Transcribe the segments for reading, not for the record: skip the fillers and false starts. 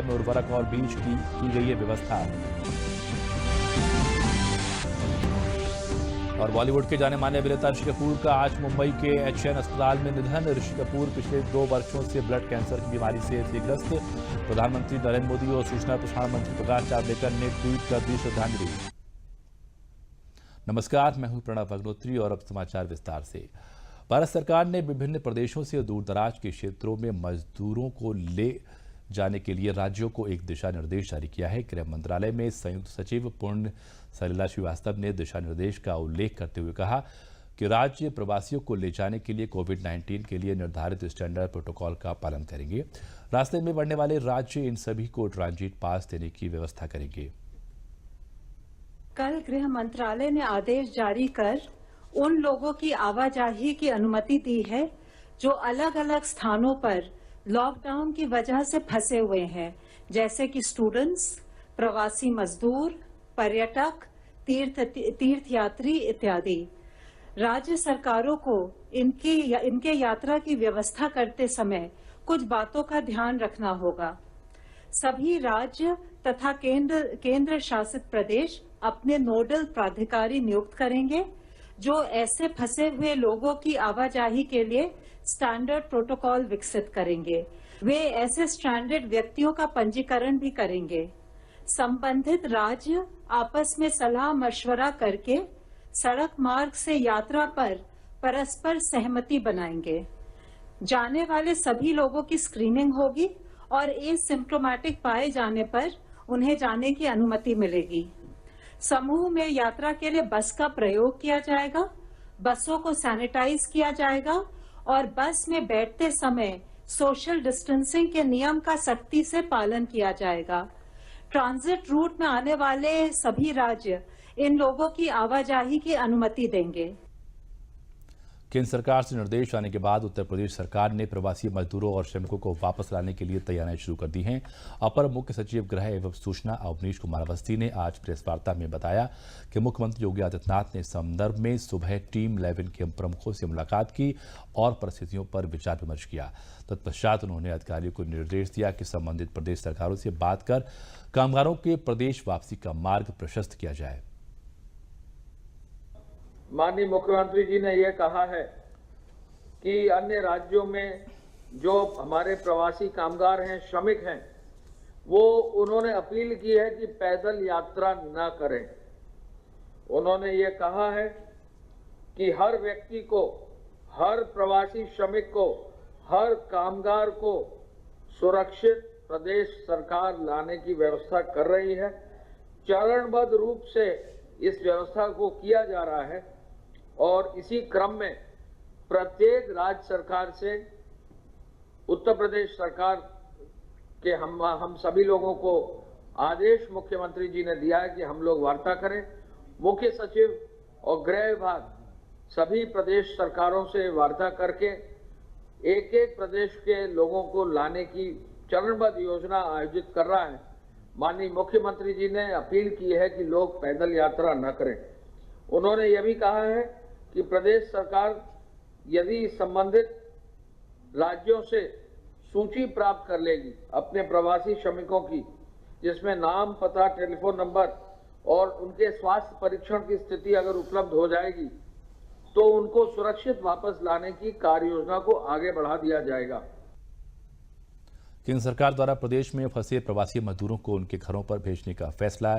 में उर्वरक और बीज की गई है व्यवस्था। और बॉलीवुड के जाने माने अभिनेता ऋषि कपूर का आज मुंबई के HN अस्पताल में निधन। ऋषि कपूर पिछले 2 वर्षों से ब्लड कैंसर की बीमारी से थे ग्रस्त। प्रधानमंत्री नरेंद्र मोदी और सूचना प्रसारण मंत्री प्रकाश जावड़ेकर ने ट्वीट कर दी श्रद्धांजलि। नमस्कार, मैं हूं प्रणव अग्निहोत्री और अब समाचार विस्तार से। भारत सरकार ने विभिन्न प्रदेशों से दूरदराज के क्षेत्रों में मजदूरों को ले जाने के लिए राज्यों को एक दिशा निर्देश जारी किया है। गृह मंत्रालय में संयुक्त सचिव पुण्य सलिला श्रीवास्तव ने दिशा निर्देश का उल्लेख करते हुए कहा कि राज्य प्रवासियों को ले जाने के लिए कोविड-19 के लिए निर्धारित स्टैंडर्ड प्रोटोकॉल का पालन करेंगे। रास्ते में बढ़ने वाले राज्य इन सभी को ट्रांजिट पास देने की व्यवस्था करेंगे। कल गृह मंत्रालय ने आदेश जारी कर उन लोगों की आवाजाही की अनुमति दी है जो अलग अलग स्थानों पर लॉकडाउन की वजह से फंसे हुए हैं, जैसे कि स्टूडेंट्स, प्रवासी मजदूर, पर्यटक, तीर्थयात्री इत्यादि। राज्य सरकारों को इनके यात्रा की व्यवस्था करते समय कुछ बातों का ध्यान रखना होगा। सभी राज्य तथा केंद्र शासित प्रदेश अपने नोडल प्राधिकारी नियुक्त करेंगे जो ऐसे फंसे हुए लोगों की आवाजाही के लिए स्टैंडर्ड प्रोटोकॉल विकसित करेंगे। वे ऐसे स्ट्रैंडेड व्यक्तियों का पंजीकरण भी करेंगे। संबंधित राज्य आपस में सलाह मशवरा करके सड़क मार्ग से यात्रा पर परस्पर सहमति बनाएंगे। जाने वाले सभी लोगों की स्क्रीनिंग होगी और एसिम्प्टोमेटिक पाए जाने पर उन्हें जाने की अनुमति मिलेगी। समूह में यात्रा के लिए बस का प्रयोग किया जाएगा। बसों को सैनिटाइज किया जाएगा और बस में बैठते समय सोशल डिस्टेंसिंग के नियम का सख्ती से पालन किया जाएगा। ट्रांजिट रूट में आने वाले सभी राज्य इन लोगों की आवाजाही की अनुमति देंगे। केंद्र सरकार से निर्देश आने के बाद उत्तर प्रदेश सरकार ने प्रवासी मजदूरों और श्रमिकों को वापस लाने के लिए तैयारियां शुरू कर दी हैं। अपर मुख्य सचिव गृह एवं सूचना अवनीश कुमार अवस्थी ने आज प्रेस वार्ता में बताया कि मुख्यमंत्री योगी आदित्यनाथ ने इस संदर्भ में सुबह टीम 11 के प्रमुखों से मुलाकात की और परिस्थितियों पर विचार विमर्श किया। तत्पश्चात उन्होंने अधिकारियों को निर्देश दिया कि संबंधित प्रदेश सरकारों से बात कर कामगारों के प्रदेश वापसी का मार्ग प्रशस्त किया जाए। माननीय मुख्यमंत्री जी ने यह कहा है कि अन्य राज्यों में जो हमारे प्रवासी कामगार हैं, श्रमिक हैं, वो उन्होंने अपील की है कि पैदल यात्रा न करें। उन्होंने ये कहा है कि हर व्यक्ति को, हर प्रवासी श्रमिक को, हर कामगार को सुरक्षित प्रदेश सरकार लाने की व्यवस्था कर रही है। चरणबद्ध रूप से इस व्यवस्था को किया जा रहा है और इसी क्रम में प्रत्येक राज्य सरकार से उत्तर प्रदेश सरकार के हम सभी लोगों को आदेश मुख्यमंत्री जी ने दिया है कि हम लोग वार्ता करें। मुख्य सचिव और गृह विभाग सभी प्रदेश सरकारों से वार्ता करके एक एक प्रदेश के लोगों को लाने की चरणबद्ध योजना आयोजित कर रहा है। माननीय मुख्यमंत्री जी ने अपील की है कि लोग पैदल यात्रा न करें। उन्होंने यह भी कहा है कि प्रदेश सरकार यदि संबंधित राज्यों से सूची प्राप्त कर लेगी अपने प्रवासी श्रमिकों की, जिसमें नाम, पता, टेलीफोन नंबर और उनके स्वास्थ्य परीक्षण की स्थिति अगर उपलब्ध हो जाएगी तो उनको सुरक्षित वापस लाने की कार्य योजना को आगे बढ़ा दिया जाएगा। केंद्र सरकार द्वारा प्रदेश में फंसे प्रवासी मजदूरों को उनके घरों पर भेजने का फैसला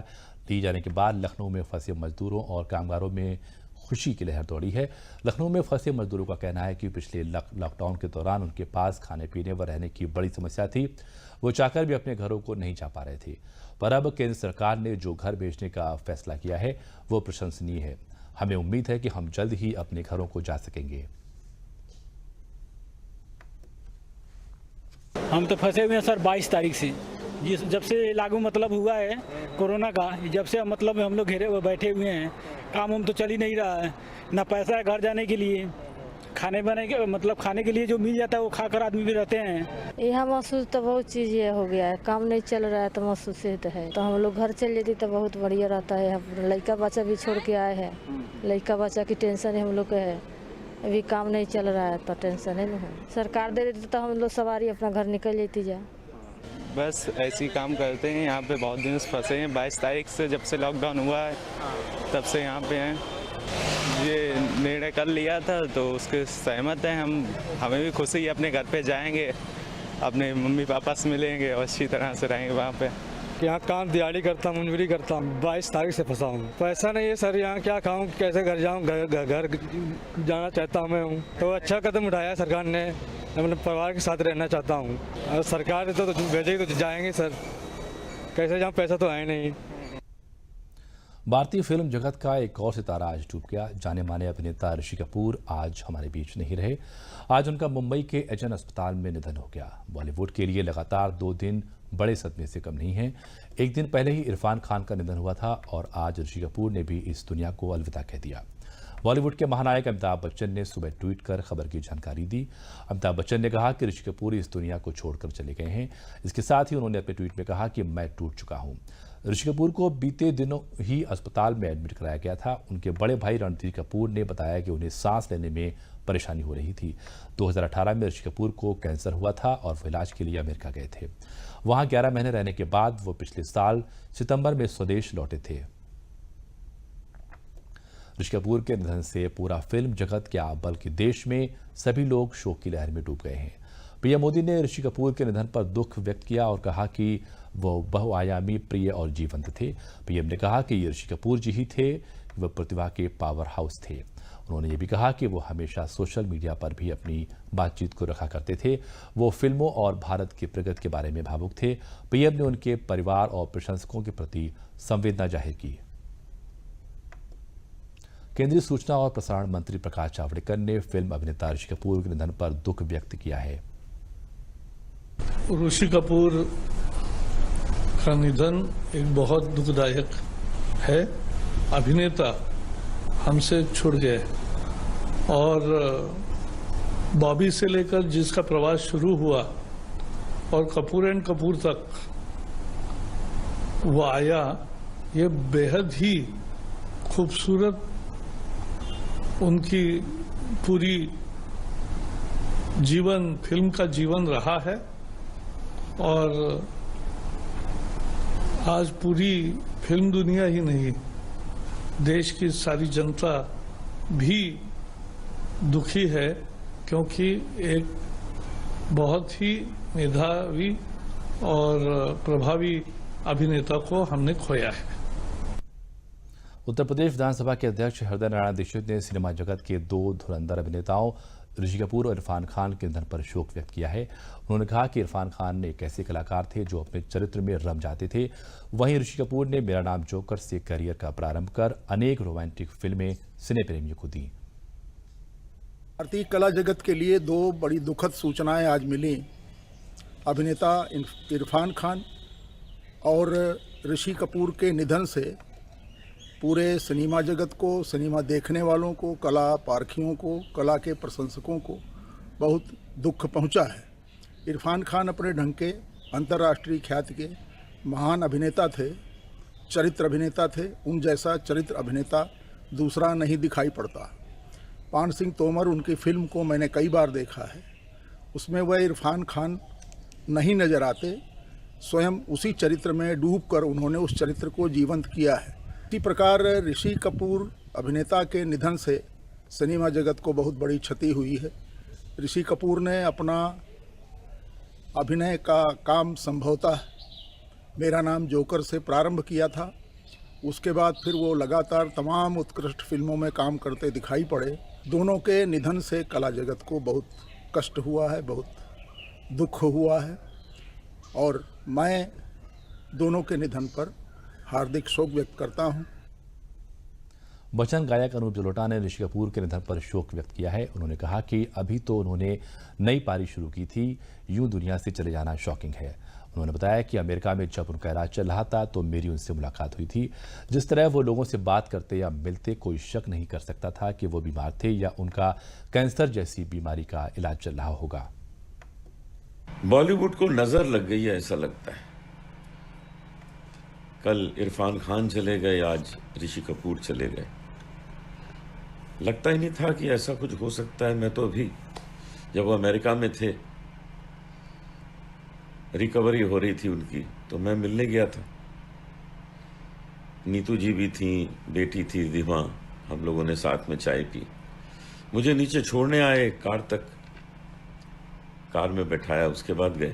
ली जाने के बाद लखनऊ में फंसे मजदूरों और कामगारों में खुशी की लहर दौड़ी है। लखनऊ में फंसे मजदूरों का कहना है कि पिछले लॉकडाउन के दौरान उनके पास खाने पीने व रहने की बड़ी समस्या थी। वो चाहकर भी अपने घरों को नहीं जा पा रहे थे, पर अब केंद्र सरकार ने जो घर भेजने का फैसला किया है वो प्रशंसनीय है। हमें उम्मीद है कि हम जल्द ही अपने घरों को जा सकेंगे। हम तो फंसे हुए हैं सर 22 तारीख से, जब से लागू मतलब हुआ है कोरोना का, जब से मतलब हम लोग घेरे हुए बैठे हुए हैं। काम हम तो चल ही नहीं रहा है, ना पैसा है घर जाने के लिए, खाने बने के मतलब खाने के लिए जो मिल जाता है वो खाकर आदमी भी रहते हैं। यहाँ महसूस तो बहुत चीज़ ये हो गया है, काम नहीं चल रहा है तो महसूस तो है। तो हम लोग घर चल जाते तो बहुत बढ़िया रहता है। हम लड़का बच्चा भी छोड़ के आए हैं, लड़का बच्चा की टेंशन है हम लोग का है। अभी काम नहीं चल रहा है तो टेंशन है ना। सरकार दे देती तो हम लोग सवारी अपना घर निकल जाती जा। बस ऐसे ही काम करते हैं। यहाँ पे बहुत दिन से फंसे हैं। 22 तारीख से जब से लॉकडाउन हुआ है तब से यहाँ पे हैं। ये निर्णय कर लिया था तो उसके सहमत हैं हम। हमें भी खुशी है, अपने घर पे जाएंगे, अपने मम्मी पापा से मिलेंगे और अच्छी तरह से रहेंगे वहाँ पे। यहाँ काम दिहाड़ी करता हूँ, मजदूरी करता हूँ। 22 तारीख से फंसा हूँ। पैसा नहीं है सर, यहाँ क्या खाऊँ, कैसे घर जाऊँ, घर जाना चाहता हूँ मैं हूँ। तो अच्छा कदम उठाया सरकार ने, मैं अपने परिवार के साथ रहना चाहता हूँ। और सरकार तो भेजेगी तो जाएंगे सर, कैसे जाऊँ, पैसा तो है नहीं। भारतीय फिल्म जगत का एक और सितारा आज डूब गया। जाने माने अभिनेता ऋषि कपूर आज हमारे बीच नहीं रहे। आज उनका मुंबई के एचएन अस्पताल में निधन हो गया। बॉलीवुड के लिए लगातार 2 दिन बड़े सदमे से कम नहीं हैं। एक दिन पहले ही इरफान खान का निधन हुआ था और आज ऋषि कपूर ने भी इस दुनिया को अलविदा कह दिया। बॉलीवुड के महानायक अमिताभ बच्चन ने सुबह ट्वीट कर खबर की जानकारी दी। अमिताभ बच्चन ने कहा कि ऋषि कपूर इस दुनिया को छोड़कर चले गए हैं। इसके साथ ही उन्होंने अपने ट्वीट में कहा कि मैं टूट चुका हूं। ऋषि कपूर को बीते दिनों ही अस्पताल में एडमिट कराया गया था। उनके बड़े भाई रणधीर कपूर ने बताया कि उन्हें सांस लेने में परेशानी हो रही थी। 2018 में ऋषि कपूर को कैंसर हुआ था और वो इलाज के लिए अमेरिका गए थे। वहां 11 महीने रहने के बाद वो पिछले साल सितंबर में स्वदेश लौटे थे। ऋषि कपूर के निधन से पूरा फिल्म जगत क्या बल्कि देश में सभी लोग शोक की लहर में डूब गए हैं। पीएम मोदी ने ऋषि कपूर के निधन पर दुख व्यक्त किया और कहा कि वो बहुआयामी, प्रिय और जीवंत थे। पीएम ने कहा कि ये ऋषि कपूर जी ही थे, वो प्रतिभा के पावर हाउस थे। उन्होंने ये भी कहा कि वो हमेशा सोशल मीडिया पर भी अपनी बातचीत को रखा करते थे। वो फिल्मों और भारत की प्रगति के बारे में भावुक थे। पीएम ने उनके परिवार और प्रशंसकों के प्रति संवेदना जाहिर की। केंद्रीय सूचना और प्रसारण मंत्री प्रकाश जावड़ेकर ने फिल्म अभिनेता ऋषि कपूर के निधन पर दुख व्यक्त किया है। ऋषि कपूर का निधन एक बहुत दुखदायक है। अभिनेता हमसे छूट गए और बॉबी से लेकर जिसका प्रवास शुरू हुआ और कपूर एंड कपूर तक वो आया, ये बेहद ही खूबसूरत उनकी पूरी जीवन, फिल्म का जीवन रहा है। और आज पूरी फिल्म दुनिया ही नहीं, देश की सारी जनता भी दुखी है, क्योंकि एक बहुत ही मेधावी और प्रभावी अभिनेता को हमने खोया है। उत्तर प्रदेश विधानसभा के अध्यक्ष हृदय नारायण दीक्षित ने सिनेमा जगत के 2 धुरंधर अभिनेताओं ऋषि कपूर और इरफान खान के निधन पर शोक व्यक्त किया है। उन्होंने कहा कि इरफान खान एक ऐसे कलाकार थे जो अपने चरित्र में रम जाते थे। वहीं ऋषि कपूर ने मेरा नाम जोकर से करियर का प्रारंभ कर अनेक रोमांटिक फिल्में सिने प्रेमियों को दी। भारतीय कला जगत के लिए 2 बड़ी दुखद सूचनाएं आज मिली। अभिनेता इरफान खान और ऋषि कपूर के निधन से पूरे सिनेमा जगत को, सिनेमा देखने वालों को, कला पारखियों को, कला के प्रशंसकों को बहुत दुख पहुंचा है। इरफान खान अपने ढंग के अंतर्राष्ट्रीय ख्याति के महान अभिनेता थे, चरित्र अभिनेता थे। उन जैसा चरित्र अभिनेता दूसरा नहीं दिखाई पड़ता। पान सिंह तोमर उनकी फिल्म को मैंने कई बार देखा है, उसमें वह इरफान खान नहीं नजर आते। स्वयं उसी चरित्र में डूबकर उन्होंने उस चरित्र को जीवंत किया है। इसी प्रकार ऋषि कपूर अभिनेता के निधन से सिनेमा जगत को बहुत बड़ी क्षति हुई है। ऋषि कपूर ने अपना अभिनय का काम संभवतः मेरा नाम जोकर से प्रारंभ किया था। उसके बाद फिर वो लगातार तमाम उत्कृष्ट फिल्मों में काम करते दिखाई पड़े। दोनों के निधन से कला जगत को बहुत कष्ट हुआ है, बहुत दुख हुआ है और मैं दोनों के निधन पर हार्दिक शोक व्यक्त करता हूं। वचन गायक अनूप जलोटा ने ऋषि कपूर के निधन पर शोक व्यक्त किया है। उन्होंने कहा कि अभी तो उन्होंने नई पारी शुरू की थी, यूं दुनिया से चले जाना शॉकिंग है। उन्होंने बताया कि अमेरिका में जब उनका इलाज चल रहा था तो मेरी उनसे मुलाकात हुई थी। जिस तरह वो लोगों से बात करते या मिलते, कोई शक नहीं कर सकता था कि वो बीमार थे या उनका कैंसर जैसी बीमारी का इलाज चल रहा होगा। बॉलीवुड को नजर लग गई है ऐसा लगता है। कल इरफान खान चले गए, आज ऋषि कपूर चले गए। लगता ही नहीं था कि ऐसा कुछ हो सकता है। मैं तो अभी जब वो अमेरिका में थे रिकवरी हो रही थी उनकी, तो मैं मिलने गया था। नीतू जी भी थी, बेटी थी दिमा, हम लोगों ने साथ में चाय पी। मुझे नीचे छोड़ने आए कार तक, कार में बैठाया, उसके बाद गए।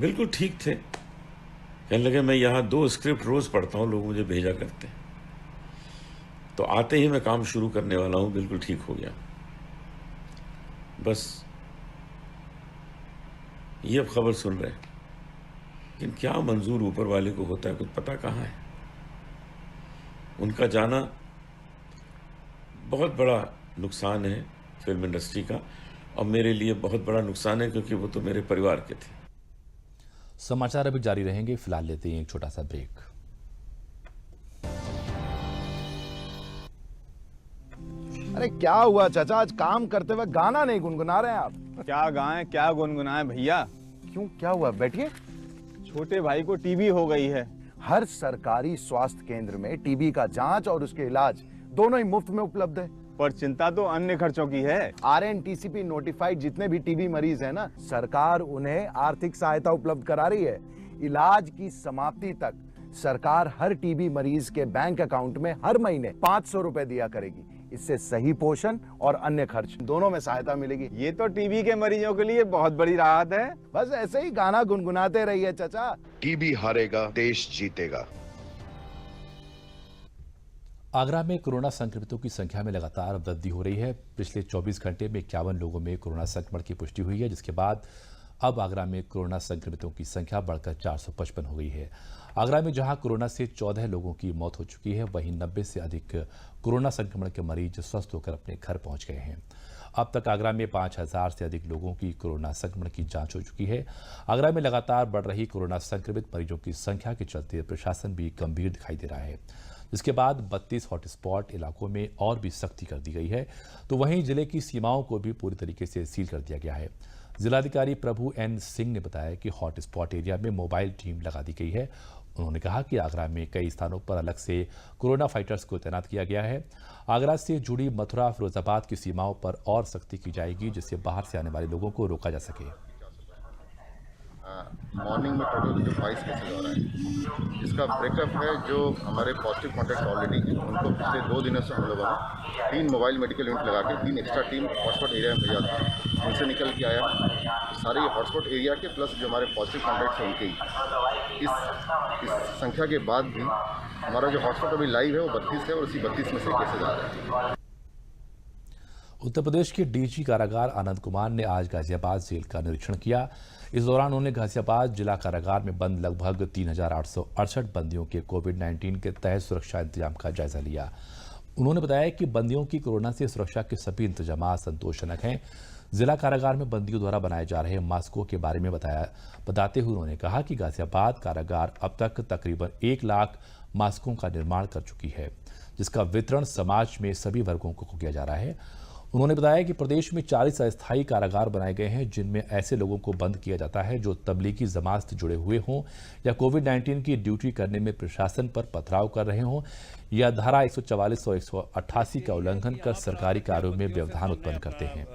बिल्कुल ठीक थे। कहने लगे मैं यहाँ 2 स्क्रिप्ट रोज पढ़ता हूँ, लोग मुझे भेजा करते हैं, तो आते ही मैं काम शुरू करने वाला हूँ। बिल्कुल ठीक हो गया। बस ये अब खबर सुन रहे हैं, लेकिन क्या मंजूर ऊपर वाले को होता है कुछ पता कहाँ है। उनका जाना बहुत बड़ा नुकसान है फिल्म इंडस्ट्री का, और मेरे लिए बहुत बड़ा नुकसान है क्योंकि वो तो मेरे परिवार के थे। समाचार अभी जारी रहेंगे, फिलहाल लेते हैं एक छोटा सा ब्रेक। अरे क्या हुआ चाचा, आज काम करते हुए गाना नहीं गुनगुना रहे हैं आप? क्या गाएं क्या गुनगुनाएं भैया। क्यों, क्या हुआ? बैठिए। छोटे भाई को टीबी हो गई है। हर सरकारी स्वास्थ्य केंद्र में टीबी का जांच और उसके इलाज दोनों ही मुफ्त में उपलब्ध है। पर चिंता तो अन्य खर्चों की है। RNTCP नोटिफाइड जितने भी टीबी मरीज हैं ना, सरकार उन्हें आर्थिक सहायता उपलब्ध करा रही है। इलाज की समाप्ति तक सरकार हर टीबी मरीज के बैंक अकाउंट में हर महीने 500 रुपए दिया करेगी। इससे सही पोषण और अन्य खर्च दोनों में सहायता मिलेगी। ये तो टीबी के मरीजों के लिए बहुत बड़ी राहत है। बस ऐसे ही गाना गुनगुनाते रहिए चाचा। टीबी हारेगा, देश जीतेगा। आगरा में कोरोना संक्रमितों की संख्या में लगातार वृद्धि हो रही है। पिछले 24 घंटे में 51 लोगों में कोरोना संक्रमण की पुष्टि हुई है, जिसके बाद अब आगरा में कोरोना संक्रमितों की संख्या बढ़कर 455 हो गई है। आगरा में जहां कोरोना से 14 लोगों की मौत हो चुकी है, वहीं 90 से अधिक कोरोना संक्रमण के मरीज स्वस्थ होकर अपने घर पहुंच गए हैं। अब तक आगरा में 5000 से अधिक लोगों की कोरोना संक्रमण की जांच हो चुकी है। आगरा में लगातार बढ़ रही कोरोना संक्रमित मरीजों की संख्या के चलते प्रशासन भी गंभीर दिखाई दे रहा है। इसके बाद 32 हॉटस्पॉट इलाकों में और भी सख्ती कर दी गई है, तो वहीं जिले की सीमाओं को भी पूरी तरीके से सील कर दिया गया है। जिलाधिकारी प्रभु एन सिंह ने बताया कि हॉटस्पॉट एरिया में मोबाइल टीम लगा दी गई है। उन्होंने कहा कि आगरा में कई स्थानों पर अलग से कोरोना फाइटर्स को तैनात किया गया है। आगरा से जुड़ी मथुरा फिरोजाबाद की सीमाओं पर और सख्ती की जाएगी, जिससे बाहर से आने वाले लोगों को रोका जा सके। मॉर्निंग में टोटल 22 केसेज आ रहे हैं। इसका ब्रेकअप है, जो हमारे पॉजिटिव कॉन्टैक्ट ऑलरेडी हैं उनको पिछले 2 दिनों से हम लोगों ने 3 मोबाइल मेडिकल यूनिट लगा के 3 एक्स्ट्रा टीम हॉटस्पॉट एरिया में भेजा था। उनसे निकल के आया सारे हॉटस्पॉट एरिया के प्लस जो हमारे पॉजिटिव कॉन्टैक्ट हैं उनके ही। इस संख्या के बाद भी हमारा जो हॉटस्पॉट अभी लाइव है वो 32 है, और उसी 32 में से केसेज आ रहे हैं। उत्तर प्रदेश के डीजी कारागार आनंद कुमार ने आज गाजियाबाद जेल का निरीक्षण किया। इस दौरान उन्होंने गाजियाबाद जिला कारागार में बंद लगभग 3868 बंदियों के कोविड-19 के तहत सुरक्षा इंतजाम का जायजा लिया। उन्होंने बताया कि बंदियों की कोरोना से सुरक्षा के सभी इंतजाम संतोषजनक हैं। जिला कारागार में बंदियों द्वारा बनाए जा रहे मास्कों के बारे में बताते हुए उन्होंने कहा कि गाजियाबाद कारागार अब तक तकरीबन 1 लाख मास्कों का निर्माण कर चुकी है, जिसका वितरण समाज में सभी वर्गों को किया जा रहा है। उन्होंने बताया कि प्रदेश में 40 अस्थायी कारागार बनाए गए हैं, जिनमें ऐसे लोगों को बंद किया जाता है जो तबलीगी जमात से जुड़े हुए हों या कोविड-19 की ड्यूटी करने में प्रशासन पर पथराव कर रहे हों या धारा 144 और 188 का उल्लंघन कर सरकारी कार्यों में व्यवधान उत्पन्न करते हैं।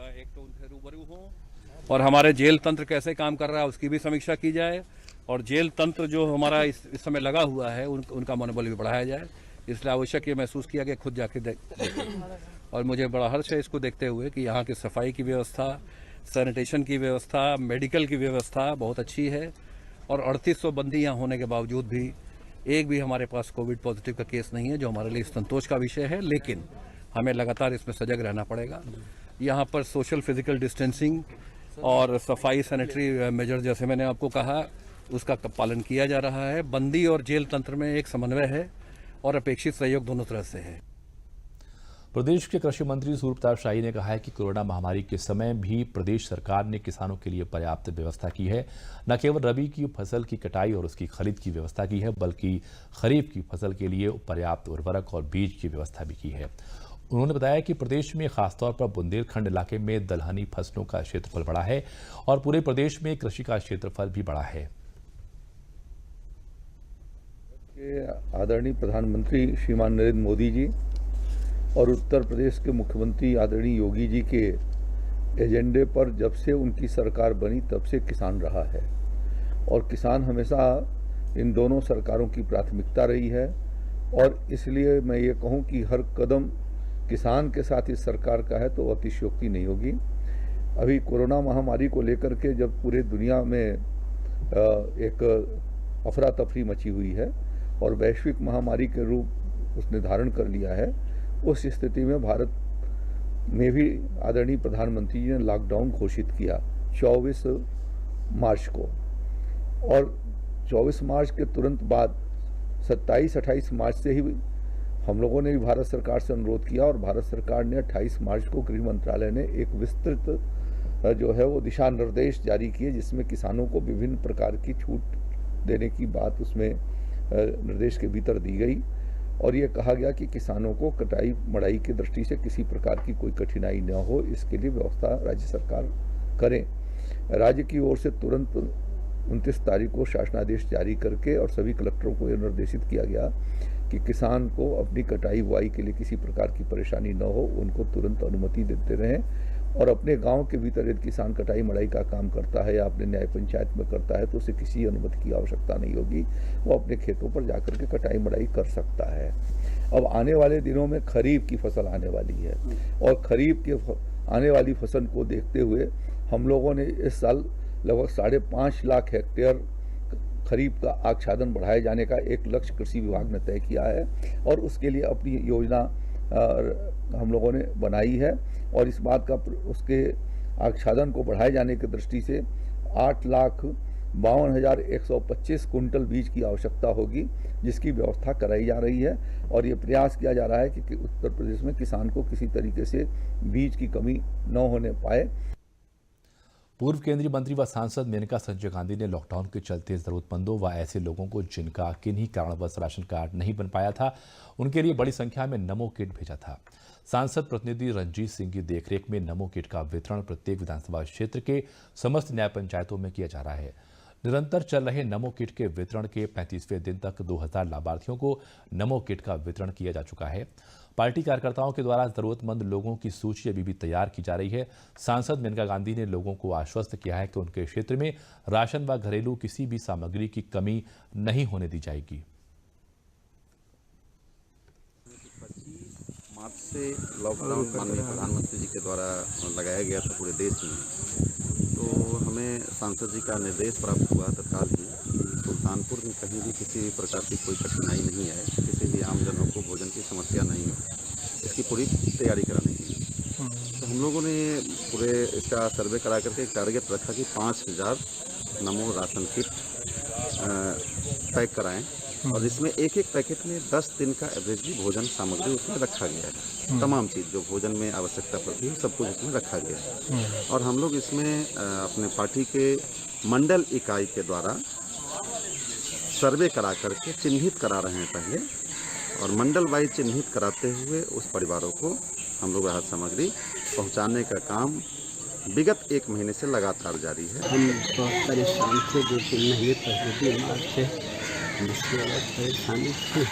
और हमारे जेल तंत्र कैसे काम कर रहा है उसकी भी समीक्षा की जाए, और जेल तंत्र जो हमारा इस समय लगा हुआ है उनका मनोबल भी बढ़ाया जाए। इसलिए आवश्यक ये महसूस किया कि खुद जाके देखें, और मुझे बड़ा हर्ष है इसको देखते हुए कि यहाँ की सफाई की व्यवस्था, सैनिटेशन की व्यवस्था, मेडिकल की व्यवस्था बहुत अच्छी है। और 3800 बंदी यहाँ होने के बावजूद भी एक भी हमारे पास कोविड पॉजिटिव का केस नहीं है, जो हमारे लिए संतोष का विषय है। लेकिन हमें लगातार इसमें सजग रहना पड़ेगा। यहाँ पर सोशल फिजिकल डिस्टेंसिंग और सफाई सैनिटरी मेजर जैसे मैंने आपको कहा उसका पालन किया जा रहा है। बंदी और जेल तंत्र में एक समन्वय है और अपेक्षित सहयोग दोनों तरह से है। प्रदेश के कृषि मंत्री सूर्य प्रताप शाही ने कहा है कि कोरोना महामारी के समय भी प्रदेश सरकार ने किसानों के लिए पर्याप्त व्यवस्था की है। न केवल रबी की फसल की कटाई और उसकी खरीद की व्यवस्था की है, बल्कि खरीफ की फसल के लिए पर्याप्त उर्वरक और बीज की व्यवस्था भी की है। उन्होंने बताया कि प्रदेश में खासतौर पर बुंदेलखंड इलाके में दलहनी फसलों का क्षेत्रफल बढ़ा है और पूरे प्रदेश में कृषि का क्षेत्रफल भी बढ़ा है। आदरणीय प्रधानमंत्री श्रीमान नरेंद्र मोदी जी और उत्तर प्रदेश के मुख्यमंत्री आदरणीय योगी जी के एजेंडे पर जब से उनकी सरकार बनी तब से किसान रहा है। और किसान हमेशा इन दोनों सरकारों की प्राथमिकता रही है। और इसलिए मैं ये कहूँ कि हर कदम किसान के साथ इस सरकार का है तो अतिशयोक्ति नहीं होगी। अभी कोरोना महामारी को लेकर के जब पूरे दुनिया में एक अफरा तफरी मची हुई है और वैश्विक महामारी के रूप उसने धारण कर लिया है, उस स्थिति में भारत में भी आदरणीय प्रधानमंत्री जी ने लॉकडाउन घोषित किया 24 मार्च को, और 24 मार्च के तुरंत बाद 27-28 मार्च से ही हम लोगों ने भी भारत सरकार से अनुरोध किया और भारत सरकार ने 28 मार्च को गृह मंत्रालय ने एक विस्तृत जो है वो दिशा निर्देश जारी किए, जिसमें किसानों को विभिन्न प्रकार की छूट देने की बात उसमें निर्देश के भीतर दी गई। और ये कहा गया कि किसानों को कटाई मड़ाई की दृष्टि से किसी प्रकार की कोई कठिनाई न हो, इसके लिए व्यवस्था राज्य सरकार करें। राज्य की ओर से तुरंत 29 तारीख को शासनादेश जारी करके और सभी कलेक्टरों को यह निर्देशित किया गया कि किसान को अपनी कटाई बुआई के लिए किसी प्रकार की परेशानी न हो, उनको तुरंत अनुमति देते रहें। और अपने गांव के भीतर यदि किसान कटाई मड़ाई का काम करता है या अपने न्याय पंचायत में करता है तो उसे किसी अनुमति की आवश्यकता नहीं होगी, वो अपने खेतों पर जाकर के कटाई मड़ाई कर सकता है। अब आने वाले दिनों में खरीफ की फसल आने वाली है और खरीफ के आने वाली फसल को देखते हुए हम लोगों ने इस साल लगभग 5.5 लाख हेक्टेयर खरीफ का आच्छादन बढ़ाए जाने का एक लक्ष्य कृषि विभाग ने तय किया है और उसके लिए अपनी योजना हम लोगों ने बनाई है। और इस बात का उसके आच्छादन को बढ़ाए जाने की दृष्टि से 8,52,125 कुंटल बीज की आवश्यकता होगी, जिसकी व्यवस्था कराई जा रही है। और ये प्रयास किया जा रहा है कि उत्तर प्रदेश में किसान को किसी तरीके से बीज की कमी न होने पाए। पूर्व केंद्रीय मंत्री व सांसद मेनका संजय गांधी ने लॉकडाउन के चलते जरूरतमंदों व ऐसे लोगों को जिनका किन्हीं कारणवश राशन कार्ड नहीं बन पाया था, उनके लिए बड़ी संख्या में नमो किट भेजा था। सांसद प्रतिनिधि रंजीत सिंह की देखरेख में नमो किट का वितरण प्रत्येक विधानसभा क्षेत्र के समस्त न्याय पंचायतों में किया जा रहा है। निरंतर चल रहे नमो किट के वितरण के 35वें दिन तक 2000 लाभार्थियों को नमो किट का वितरण किया जा चुका है। पार्टी कार्यकर्ताओं के द्वारा जरूरतमंद लोगों की सूची अभी भी तैयार की जा रही है। सांसद मेनका गांधी ने लोगों को आश्वस्त किया है कि उनके क्षेत्र में राशन व घरेलू किसी भी सामग्री की कमी नहीं होने दी जाएगी। मार्च से लॉकडाउन माननीय प्रधानमंत्री जी के द्वारा लगाया गया था पूरे देश में, तो हमें सांसद जी का निर्देश प्राप्त हुआ तत्काल ही कि सुल्तानपुर में कहीं भी किसी भी प्रकार की कोई कठिनाई नहीं है, किसी भी आमजनों को भोजन की समस्या नहीं है, इसकी पूरी तैयारी करानी है। तो हम लोगों ने पूरे इसका सर्वे करा करके एक टारगेट रखा कि 5000 नमो राशन किट पैक कराएं और इसमें एक एक पैकेट में 10 दिन का एवरेजली भोजन सामग्री उसमें रखा गया है। तमाम चीज़ जो भोजन में आवश्यकता पड़ती है सब कुछ इसमें रखा गया है। और हम लोग इसमें अपने पार्टी के मंडल इकाई के द्वारा सर्वे करा करके चिन्हित करा रहे हैं पहले, और मंडल वाइज चिन्हित कराते हुए उस परिवारों को हम लोग राहत सामग्री पहुंचाने का काम विगत 1 महीने से लगातार जारी है। हम बहुत परेशान थे, 2-3 महीने पहले बीमार थे, मुझसे अलग परेशानी थी।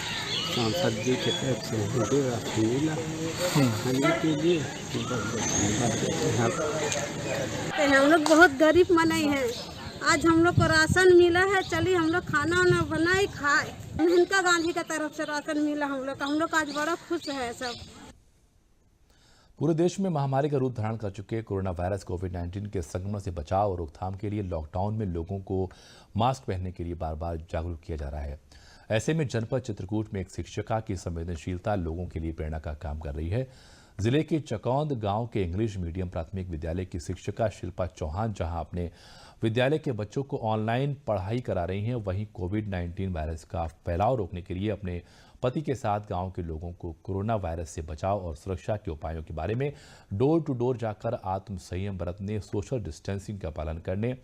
सांसद जी के तरफ से मुझे राशन मिला खाने के लिए। हम लोग बहुत गरीब मनाई हैं, आज हम लोग को राशन मिला है, चलिए हम लोग खाना वाना बनाए खाए। मेनका गांधी की तरफ से राशन मिला हम लोग आज बड़ा खुश है सब। पूरे देश में महामारी का रूप धारण कर चुके कोरोना वायरस कोविड-19 के संक्रमण से बचाव और रोकथाम के लिए लॉकडाउन में लोगों को मास्क पहनने के लिए बार बार जागरूक किया जा रहा है। ऐसे में जनपद चित्रकूट में एक शिक्षिका की संवेदनशीलता लोगों के लिए प्रेरणा का काम कर रही है। जिले के चकौंद गांव के इंग्लिश मीडियम प्राथमिक विद्यालय की शिक्षिका शिल्पा चौहान जहां अपने विद्यालय के बच्चों को ऑनलाइन पढ़ाई करा रही हैं, वहीं कोविड-19 वायरस का फैलाव रोकने के लिए अपने पति के साथ गांव के लोगों को कोरोना वायरस से बचाव और सुरक्षा के उपायों के बारे में डोर टू डोर जाकर आत्म संयम बरतने, सोशल डिस्टेंसिंग का पालन करने,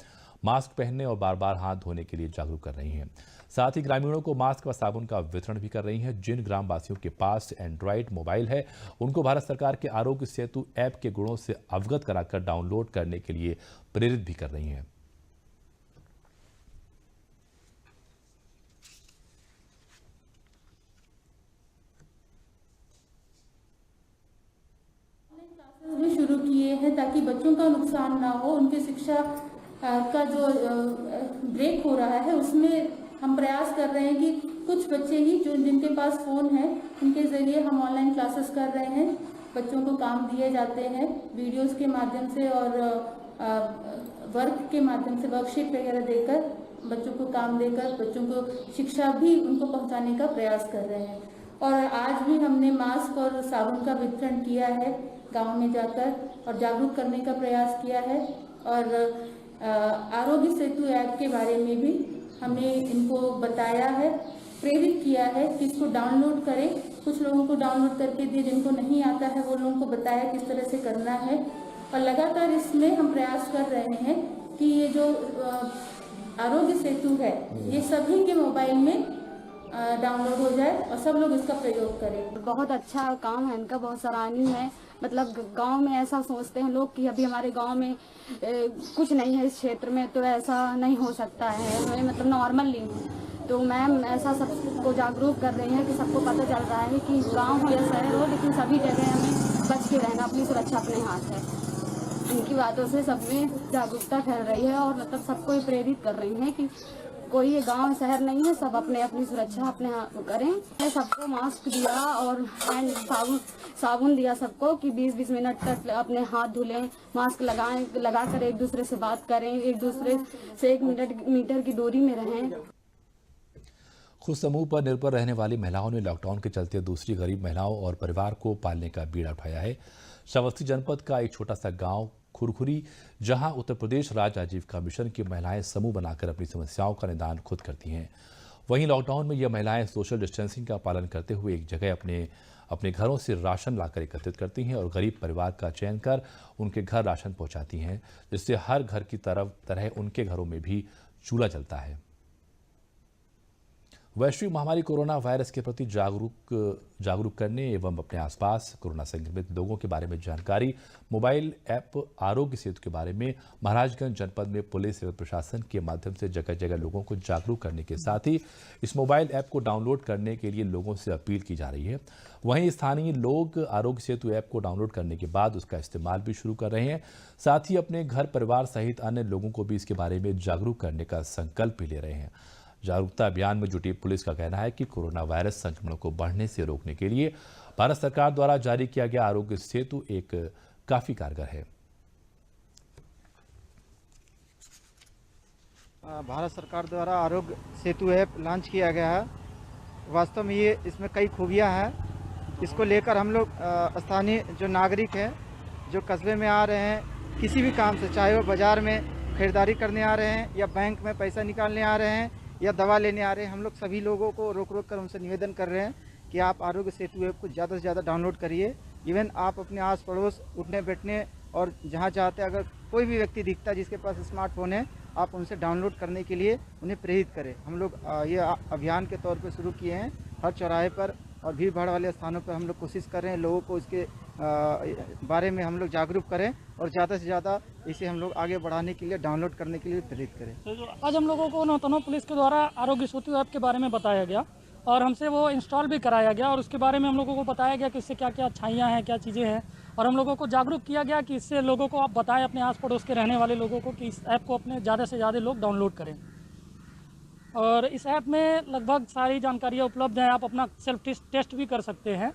मास्क पहनने और बार बार हाथ धोने के लिए जागरूक कर रही हैं। साथ ही ग्रामीणों को मास्क व साबुन का वितरण भी कर रही हैं। जिन ग्रामवासियों के पास एंड्रॉइड मोबाइल है उनको भारत सरकार के आरोग्य सेतु ऐप के गुणों से अवगत कराकर डाउनलोड करने के लिए प्रेरित भी कर रही हैं। भी शुरू किए हैं ताकि बच्चों का नुकसान ना हो, उनकी शिक्षा का जो ब्रेक हो रहा है उसमें हम प्रयास कर रहे हैं कि कुछ बच्चे ही जो जिनके पास फ़ोन है उनके ज़रिए हम ऑनलाइन क्लासेस कर रहे हैं। बच्चों को काम दिए जाते हैं वीडियोस के माध्यम से और वर्क के माध्यम से, वर्कशीट वगैरह देकर बच्चों को काम देकर बच्चों को शिक्षा भी उनको पहुंचाने का प्रयास कर रहे हैं। और आज भी हमने मास्क और साबुन का वितरण किया है गांव में जाकर और जागरूक करने का प्रयास किया है। और आरोग्य सेतु ऐप के बारे में भी हमने इनको बताया है, प्रेरित किया है कि इसको डाउनलोड करें। कुछ लोगों को डाउनलोड करके दिए, जिनको नहीं आता है वो लोगों को बताया किस तरह से करना है। और लगातार इसमें हम प्रयास कर रहे हैं कि ये जो आरोग्य सेतु है ये सभी के मोबाइल में डाउनलोड हो जाए और सब लोग इसका प्रयोग करें। बहुत अच्छा काम है इनका, बहुत सराहनीय है। मतलब गांव में ऐसा सोचते हैं लोग कि अभी हमारे गांव में कुछ नहीं है इस क्षेत्र में, तो ऐसा नहीं हो सकता है, मतलब नॉर्मली। तो मैम ऐसा सबको जागरूक कर रही हैं कि सबको पता चल रहा है कि गांव हो या शहर हो, लेकिन सभी जगह हमें बच के रहना, अपनी सुरक्षा अपने हाथ है। इनकी बातों से सब में जागरूकता फैल रही है और मतलब सबको प्रेरित कर रही हैं कि कोई ये गांव शहर नहीं है, सब अपने अपनी सुरक्षा अपने हाथ करें। सबको मास्क दिया और हैंड साबुन दिया सबको कि 20-20 मिनट तक अपने हाथ धुलें, मास्क लगाकर एक दूसरे से बात करें, एक दूसरे से 1 मीटर की दूरी में रहें। खुद समूह पर निर्भर रहने वाली महिलाओं ने लॉकडाउन के चलते दूसरी गरीब महिलाओं और परिवार को पालने का बीड़ा उठाया है। श्रावस्ती जनपद का एक छोटा सा गांव खुरखुरी, जहां उत्तर प्रदेश राज्य आजीविका मिशन की महिलाएं समूह बनाकर अपनी समस्याओं का निदान खुद करती हैं। वहीं लॉकडाउन में यह महिलाएं सोशल डिस्टेंसिंग का पालन करते हुए एक जगह अपने घरों से राशन लाकर एकत्रित करती हैं और गरीब परिवार का चयन कर उनके घर राशन पहुंचाती हैं, जिससे हर घर की तरह उनके घरों में भी चूल्हा जलता है। वैश्विक महामारी कोरोना वायरस के प्रति जागरूक करने एवं अपने आसपास कोरोना संक्रमित लोगों के बारे में जानकारी मोबाइल ऐप आरोग्य सेतु के बारे में महाराजगंज जनपद में पुलिस एवं प्रशासन के माध्यम से जगह जगह लोगों को जागरूक करने के साथ ही इस मोबाइल ऐप को डाउनलोड करने के लिए लोगों से अपील की जा रही है। वहीं स्थानीय लोग आरोग्य सेतु ऐप को डाउनलोड करने के बाद उसका इस्तेमाल भी शुरू कर रहे हैं, साथ ही अपने घर परिवार सहित अन्य लोगों को भी इसके बारे में जागरूक करने का संकल्प भी ले रहे हैं। जागरूकता अभियान में जुटी पुलिस का कहना है कि कोरोना वायरस संक्रमण को बढ़ने से रोकने के लिए भारत सरकार द्वारा जारी किया गया आरोग्य सेतु एक काफी कारगर है। भारत सरकार द्वारा आरोग्य सेतु ऐप लॉन्च किया गया है। वास्तव में ये इसमें कई खूबियां हैं। इसको लेकर हम लोग स्थानीय जो नागरिक हैं, जो कस्बे में आ रहे हैं किसी भी काम से, चाहे वो बाजार में खरीदारी करने आ रहे हैं या बैंक में पैसा निकालने आ रहे हैं या दवा लेने आ रहे हैं, हम लोग सभी लोगों को रोक कर उनसे निवेदन कर रहे हैं कि आप आरोग्य सेतु ऐप को ज़्यादा से ज़्यादा डाउनलोड करिए। इवन आप अपने आस पड़ोस उठने बैठने और जहाँ चाहते अगर कोई भी व्यक्ति दिखता है जिसके पास स्मार्टफोन है, आप उनसे डाउनलोड करने के लिए उन्हें प्रेरित करें। हम लोग ये अभियान के तौर पर शुरू किए हैं। हर चौराहे पर और भीड़ भाड़ वाले स्थानों पर हम लोग कोशिश कर रहे हैं लोगों को इसके बारे में हम लोग जागरूक करें और ज़्यादा से ज़्यादा इसे हम लोग आगे बढ़ाने के लिए, डाउनलोड करने के लिए प्रेरित करें। आज हम लोगों को नौतनों पुलिस के द्वारा आरोग्य सेतु ऐप के बारे में बताया गया और हमसे वो इंस्टॉल भी कराया गया और उसके बारे में हम लोगों को बताया गया कि इससे क्या क्या अच्छाइयाँ हैं, क्या चीज़ें हैं, और हम लोगों को जागरूक किया गया कि इससे लोगों को आप बताएं, अपने आस पड़ोस के रहने वाले लोगों को, कि इस ऐप को अपने ज़्यादा से ज़्यादा लोग डाउनलोड करें। और इस ऐप में लगभग सारी जानकारियाँ उपलब्ध हैं। आप अपना सेल्फ टेस्ट भी कर सकते हैं।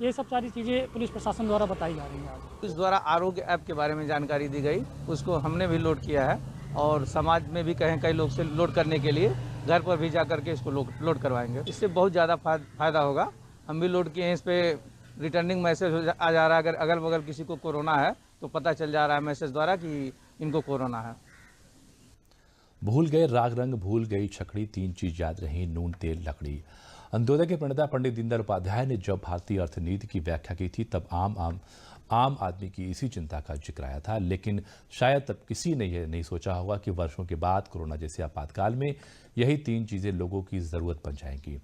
ये सब सारी चीज़ें पुलिस प्रशासन द्वारा बताई जा रही हैं। आज इस द्वारा आरोग्य ऐप के बारे में जानकारी दी गई, उसको हमने भी लोड किया है और समाज में भी कई लोग से लोड करने के लिए घर पर भी जा करके इसको लोड करवाएंगे। इससे बहुत ज़्यादा फ़ायदा होगा। हम भी लोड किए हैं, इस पर रिटर्निंग मैसेज आ जा रहा है। अगर अगल बगल किसी को कोरोना है तो पता चल जा रहा है मैसेज द्वारा कि इनको कोरोना है। भूल गए राग रंग, भूल गई छकड़ी, 3 चीज याद रही, नून तेल लकड़ी। अंत्योदय के प्रणेता पंडित दीनदयाल उपाध्याय ने जब भारतीय अर्थनीति की व्याख्या की थी तब आम आदमी की इसी चिंता का जिक्र आया था, लेकिन शायद तब किसी ने यह नहीं सोचा होगा कि वर्षों के बाद कोरोना जैसे आपातकाल में यही 3 चीजें लोगों की जरूरत बन जाएंगी।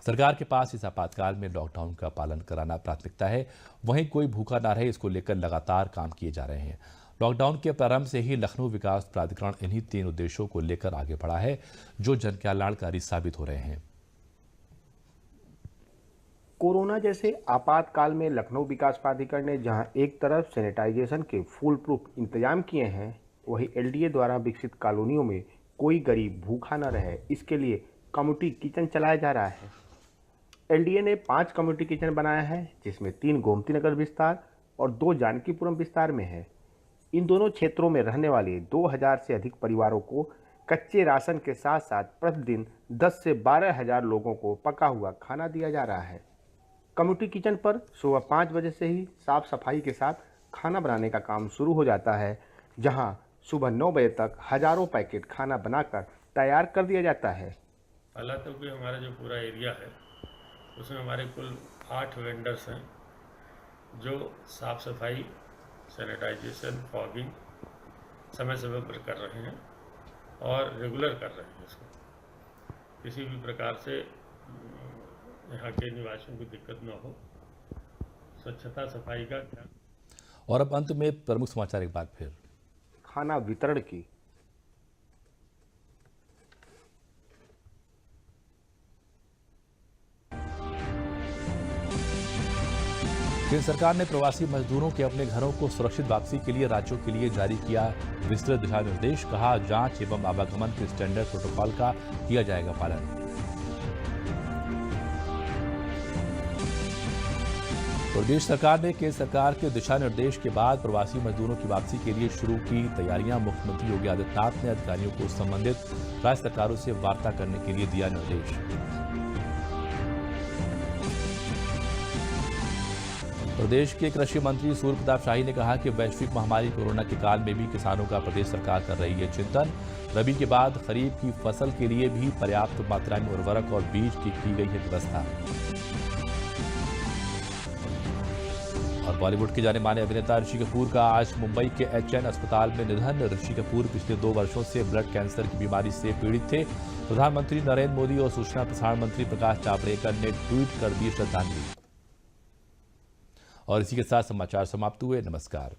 सरकार के पास इस आपातकाल में लॉकडाउन का पालन कराना प्राथमिकता है, वहीं कोई भूखा ना रहे इसको लेकर लगातार काम किए जा रहे हैं। लॉकडाउन के प्रारंभ से ही लखनऊ विकास प्राधिकरण इन्हीं 3 उद्देश्यों को लेकर आगे बढ़ा है, जो जनकल्याणकारी साबित हो रहे हैं। कोरोना जैसे आपातकाल में लखनऊ विकास प्राधिकरण ने जहां एक तरफ सैनिटाइजेशन के फुल प्रूफ इंतजाम किए हैं, वहीं एलडीए द्वारा विकसित कॉलोनियों में कोई गरीब भूखा न रहे, इसके लिए कम्युनिटी किचन चलाया जा रहा है। एलडीए ने 5 कम्युनिटी किचन बनाया है, जिसमें 3 गोमती नगर विस्तार और 2 जानकीपुरम विस्तार में है। इन दोनों क्षेत्रों में रहने वाले 2000 से अधिक परिवारों को कच्चे राशन के साथ साथ प्रतिदिन 10 से 12 हजार लोगों को पका हुआ खाना दिया जा रहा है। कम्युनिटी किचन पर सुबह 5 बजे से ही साफ सफाई के साथ खाना बनाने का काम शुरू हो जाता है, जहां सुबह 9 बजे तक हजारों पैकेट खाना बनाकर तैयार कर दिया जाता है। पहला तो कि हमारा जो पूरा एरिया है उसमें हमारे कुल 8 वेंडर्स हैं जो साफ सफाई, सैनिटाइजेशन, फॉगिंग समय समय पर कर रहे हैं और रेगुलर कर रहे हैं। इसको किसी भी प्रकार से यहाँ के निवासियों को दिक्कत न हो, स्वच्छता सफाई का ध्यान। और अब अंत में प्रमुख समाचार एक बार फिर। खाना वितरण की केंद्र सरकार ने प्रवासी मजदूरों के अपने घरों को सुरक्षित वापसी के लिए राज्यों के लिए जारी किया विस्तृत दिशा निर्देश। कहा, जांच एवं आवागमन के स्टैंडर्ड प्रोटोकॉल का किया जाएगा पालन। प्रदेश सरकार ने केंद्र सरकार के दिशा निर्देश के बाद प्रवासी मजदूरों की वापसी के लिए शुरू की तैयारियां। मुख्यमंत्री योगी आदित्यनाथ ने अधिकारियों को संबंधित राज्य सरकारों से वार्ता करने के लिए दिया निर्देश। प्रदेश के कृषि मंत्री सूर्य प्रताप शाही ने कहा कि वैश्विक महामारी कोरोना के काल में भी किसानों का प्रदेश सरकार कर रही है चिंतन। रबी के बाद खरीफ की फसल के लिए भी पर्याप्त मात्रा में उर्वरक और बीज की गई है व्यवस्था। और बॉलीवुड के जाने माने अभिनेता ऋषि कपूर का आज मुंबई के एचएन अस्पताल में निधन। ऋषि कपूर पिछले 2 वर्षों से ब्लड कैंसर की बीमारी से पीड़ित थे। प्रधानमंत्री नरेंद्र मोदी और सूचना प्रसारण मंत्री प्रकाश जावड़ेकर ने ट्वीट कर दी श्रद्धांजलि। और इसी के साथ समाचार समाप्त हुए। नमस्कार।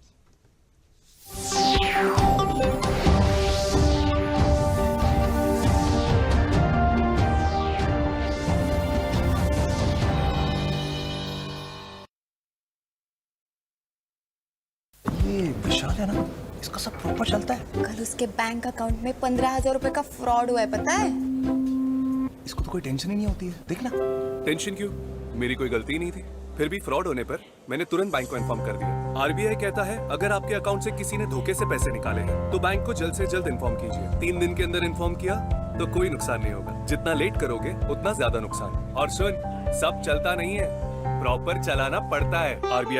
ये विशाल है ना, इसका सब प्रॉपर चलता है। कल उसके बैंक अकाउंट में 15,000 रुपए का फ्रॉड हुआ है, पता है? इसको तो कोई टेंशन ही नहीं होती है, देखना। टेंशन क्यों? मेरी कोई गलती नहीं थी। फिर भी फ्रॉड होने पर मैंने तुरंत बैंक को इन्फॉर्म कर दिया। आरबीआई कहता है, अगर आपके अकाउंट से किसी ने धोखे से पैसे निकाले हैं तो बैंक को जल्द से जल्द इन्फॉर्म कीजिए। 3 दिन के अंदर इन्फॉर्म किया तो कोई नुकसान नहीं होगा। जितना लेट करोगे उतना ज्यादा नुकसान। और सुन, सब चलता नहीं है, प्रॉपर चलाना पड़ता है। आरबीआई